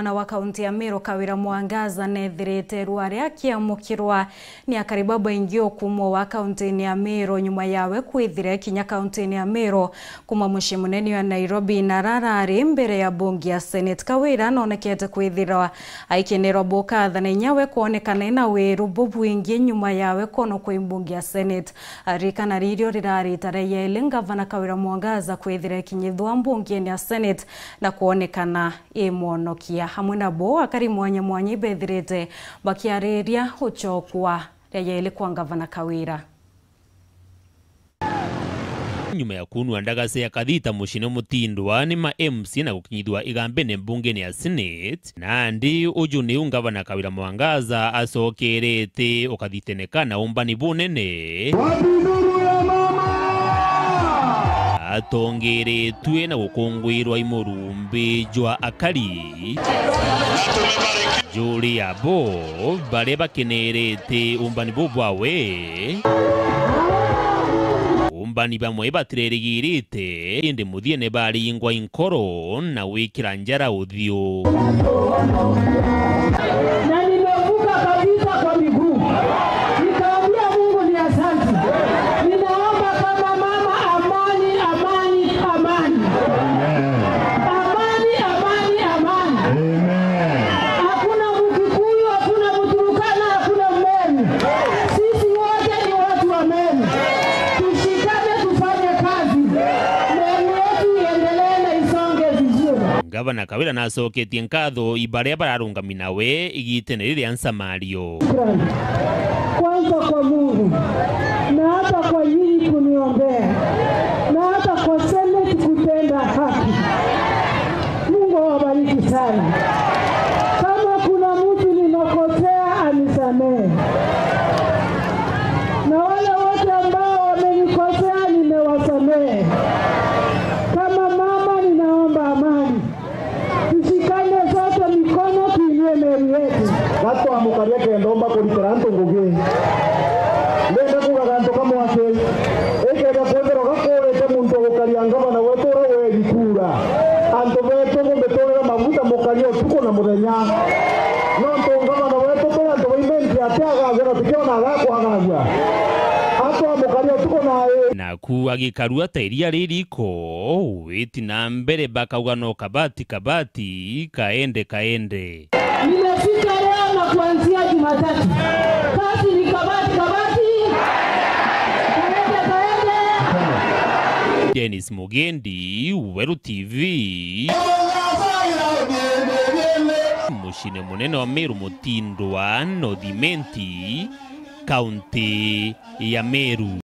Na wa kaunti ya Meru Kawira Mwangaza nethirite rwaria kiamukirwa ni akaribaba ingio kumwo wa kaunti ya Meru nyuma yawe kwithire kinya kaunti ya Meru kuma muci munene wa Nairobi na rarari mbere ya bunge ya Senate. Kawira nonekete kwithirwa aikenero bokatha na inyawe kuonekana na wiru bubwingi nyuma yawe kono kwa bunge ya Senate. Arikana ririo rirari tarehe ile gavana Kawira Mwangaza kwithire kinyithwa bunge ya Senate na kuonekana mwonokia hamwe nabo akari mwanya ibethirite bakiareria uchokwa yele kwa gavana Kawira. Nyuma ya kunwa ndagase ya kathita mucine mutindwa ni ma MC na gukinyithwa igambene mbunge ya Senate na ndi ujuni gavana Kawira Mwangaza asokerete ukathitenekana umbani bunene atongeretwe na gukungwirwa imurumbi jwa akari juri abo bare bakenerete umbani bubwawe umbani bamwe batirerigirite indi muthiene bari ingwa inkoro na wikira njara uthio na nimevuka kabisa kwa miguu nikaambia Mungu ni asante. Ninaomba kama mama amani amani amani amani amani amani. Amen. Hakuna Mkikuyu, hakuna Mturukana, hakuna Mmeru. Sisi wote ni watu wa Meru. Tushikane tufanye kazi. Meru yetu iendelee na isonge vizuri. Gavana Kawira nasoketie nkatho ibare bararungami nawe igitene riria nsamario. Kwanza kwa Mungu na hata kwa nyinyi kuniombea na hata kwa Senate kutenda haki. Mungu awabariki sana. Kama kuna mtu ninakosea anisamehe. Na wale wote ambao wamenikosea nimewasamehe. Kama mama ninaomba amani. Tushikane sote mikono tuinue Meru yetu. Gato amukaria kendomba kuliteranto ngugi. Nende kugaganto kama wake. Eke da kwendero gakorete muntu gukaria ngabana wetu ro wegikura. Anto wetu ngombetorera maguta mukaria utuko na muthenya. No ngabana wetu to anto imenti ataga zero tikiona agakwagaga. Ato amukaria utuko na ku agikarua tairia ririko witi na mbere bakauga no kabati kaende. Nimefika leo na kuanzia Jumatatu. Kazi ni kabati. Kaende. Dennis Mugendi, Weru TV. Mucine munene wa Meru mutindwa no dimenti kaunti ya Meru.